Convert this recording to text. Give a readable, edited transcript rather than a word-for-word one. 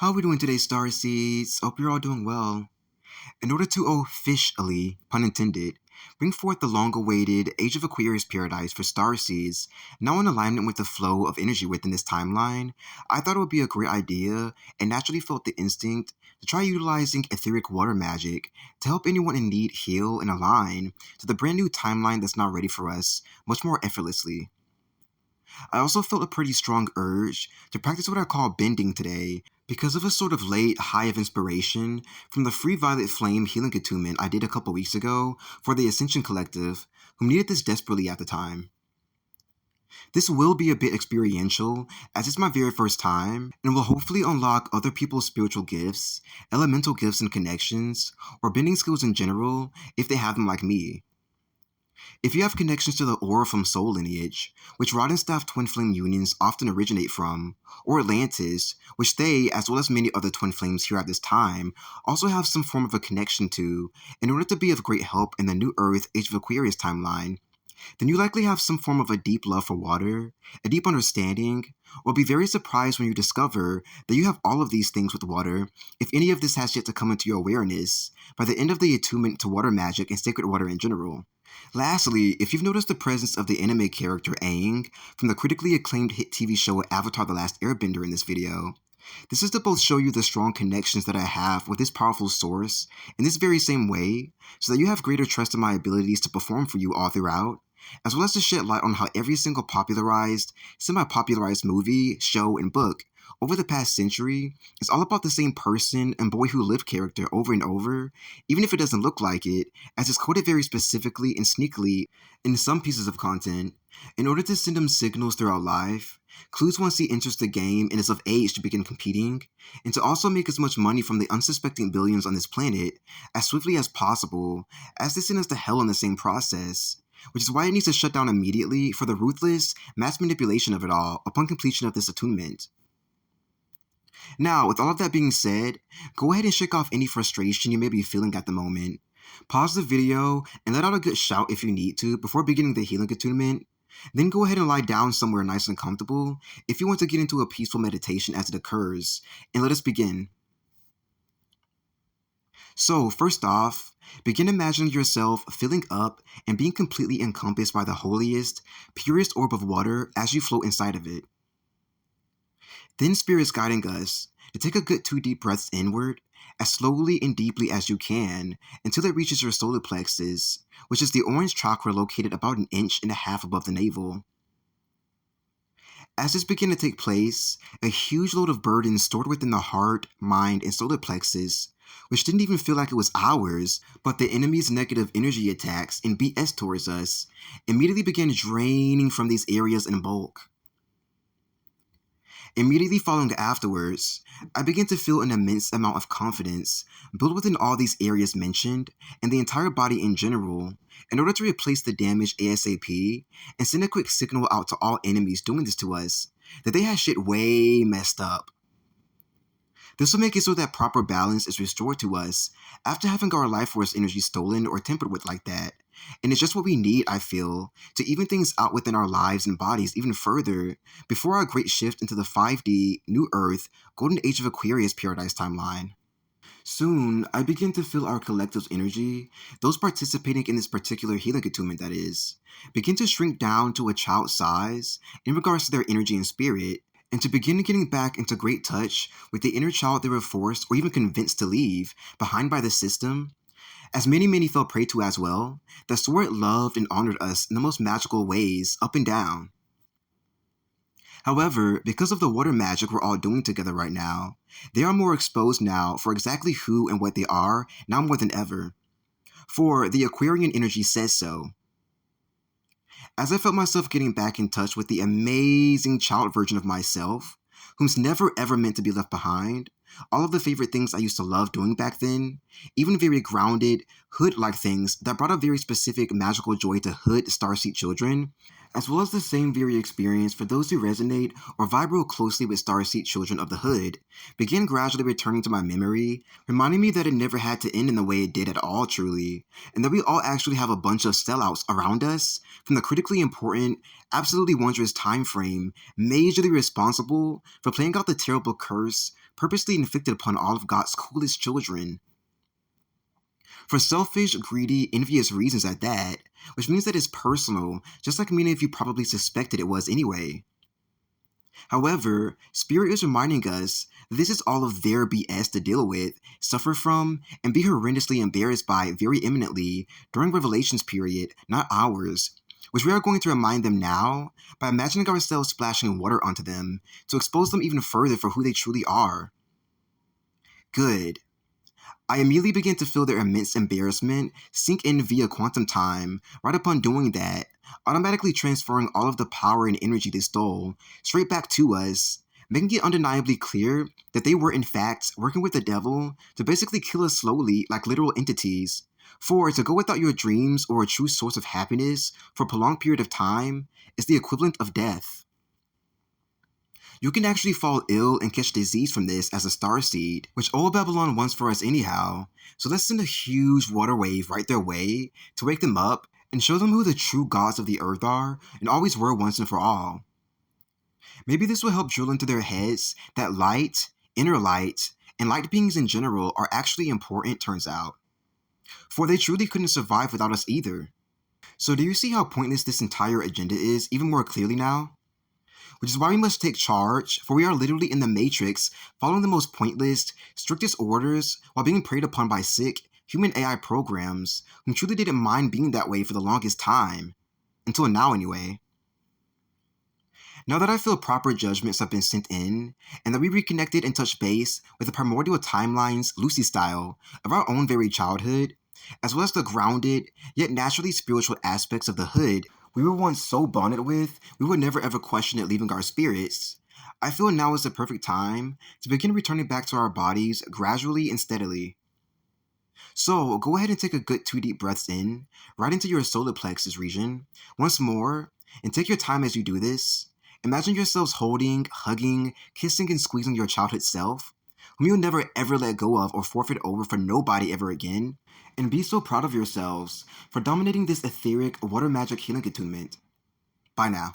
How are we doing today, Starseeds? Hope you're all doing well. In order to officially, pun intended, bring forth the long-awaited Age of Aquarius paradise for Starseeds, now in alignment with the flow of energy within this timeline, I thought it would be a great idea and naturally felt the instinct to try utilizing etheric water magic to help anyone in need heal and align to the brand new timeline that's now ready for us much more effortlessly. I also felt a pretty strong urge to practice what I call bending today because of a sort of late high of inspiration from the Free Violet Flame Healing Attunement I did a couple weeks ago for the Ascension Collective, who needed this desperately at the time. This will be a bit experiential, as it's my very first time, and will hopefully unlock other people's spiritual gifts, elemental gifts and connections, or bending skills in general if they have them like me. If you have connections to the aura from Soul lineage, which rod and staff twin flame unions often originate from, or Atlantis, which they, as well as many other twin flames here at this time, also have some form of a connection to, in order to be of great help in the New Earth Age of Aquarius timeline, then you likely have some form of a deep love for water, a deep understanding, or be very surprised when you discover that you have all of these things with water, if any of this has yet to come into your awareness, by the end of the attunement to water magic and sacred water in general. Lastly, if you've noticed the presence of the anime character Aang from the critically acclaimed hit TV show Avatar The Last Airbender in this video, this is to both show you the strong connections that I have with this powerful source in this very same way, so that you have greater trust in my abilities to perform for you all throughout, as well as to shed light on how every single popularized, semi-popularized movie, show, and book over the past century is all about the same person and boy who lived character over and over, even if it doesn't look like it, as it's quoted very specifically and sneakily in some pieces of content, in order to send him signals throughout life, clues once he enters the game and is of age to begin competing, and to also make as much money from the unsuspecting billions on this planet as swiftly as possible, as they send us to hell in the same process, which is why it needs to shut down immediately for the ruthless mass manipulation of it all upon completion of this attunement. Now, with all of that being said, go ahead and shake off any frustration you may be feeling at the moment. Pause the video and let out a good shout if you need to before beginning the healing attunement. Then go ahead and lie down somewhere nice and comfortable if you want to get into a peaceful meditation as it occurs, and let us begin. So, first off, begin imagining yourself filling up and being completely encompassed by the holiest, purest orb of water as you float inside of it. Then Spirit's guiding us to take a good 2 deep breaths inward, as slowly and deeply as you can, until it reaches your Solar Plexus, which is the orange chakra located about 1.5 inches above the navel. As this began to take place, a huge load of burden stored within the heart, mind, and Solar Plexus, which didn't even feel like it was ours, but the enemy's negative energy attacks and BS towards us, immediately began draining from these areas in bulk. Immediately following afterwards, I began to feel an immense amount of confidence built within all these areas mentioned, and the entire body in general, in order to replace the damage ASAP, and send a quick signal out to all enemies doing this to us, that they had shit way messed up. This will make it so that proper balance is restored to us after having our life force energy stolen or tampered with like that. And it's just what we need, I feel, to even things out within our lives and bodies even further before our great shift into the 5D, New Earth, Golden Age of Aquarius paradise timeline. Soon, I begin to feel our collective's energy, those participating in this particular healing attunement that is, begin to shrink down to a child's size in regards to their energy and spirit, and to begin getting back into great touch with the inner child they were forced or even convinced to leave behind by the system, as many fell prey to as well, that swore it loved and honored us in the most magical ways, up and down. However, because of the water magic we're all doing together right now, they are more exposed now for exactly who and what they are, now more than ever. For the Aquarian energy says so. As I felt myself getting back in touch with the amazing child version of myself, whom's never ever meant to be left behind, all of the favorite things I used to love doing back then, even very grounded, hood-like things that brought a very specific magical joy to hood starseed children, as well as the same very experience for those who resonate or vibe real closely with Starseed Children of the Hood, began gradually returning to my memory, reminding me that it never had to end in the way it did at all, truly, and that we all actually have a bunch of sellouts around us from the critically important, absolutely wondrous time frame, majorly responsible for playing out the terrible curse purposely inflicted upon all of God's coolest children. For selfish, greedy, envious reasons at that, which means that it's personal, just like many of you probably suspected it was anyway. However, Spirit is reminding us that this is all of their BS to deal with, suffer from, and be horrendously embarrassed by very imminently during Revelation's period, not ours, which we are going to remind them now by imagining ourselves splashing water onto them to expose them even further for who they truly are. Good. I immediately began to feel their immense embarrassment sink in via quantum time right upon doing that, automatically transferring all of the power and energy they stole straight back to us, making it undeniably clear that they were in fact working with the devil to basically kill us slowly like literal entities. For to go without your dreams or a true source of happiness for a prolonged period of time is the equivalent of death. You can actually fall ill and catch disease from this as a starseed, which old Babylon wants for us anyhow, so let's send a huge water wave right their way to wake them up and show them who the true gods of the earth are and always were once and for all. Maybe this will help drill into their heads that light, inner light, and light beings in general are actually important, turns out. For they truly couldn't survive without us either. So do you see how pointless this entire agenda is even more clearly now? Which is why we must take charge, for we are literally in the Matrix, following the most pointless, strictest orders while being preyed upon by sick, human AI programs whom truly didn't mind being that way for the longest time. Until now, anyway. Now that I feel proper judgments have been sent in, and that we reconnected and touched base with the primordial timelines, Lucy style, of our own very childhood, as well as the grounded, yet naturally spiritual aspects of the hood we were once so bonded with, we would never ever question it leaving our spirits. I feel now is the perfect time to begin returning back to our bodies gradually and steadily. So go ahead and take a good 2 deep breaths in, right into your solar plexus region, once more, and take your time as you do this. Imagine yourselves holding, hugging, kissing, and squeezing your childhood self, whom you'll never ever let go of or forfeit over for nobody ever again, and be so proud of yourselves for dominating this etheric water magic healing attunement. Bye now.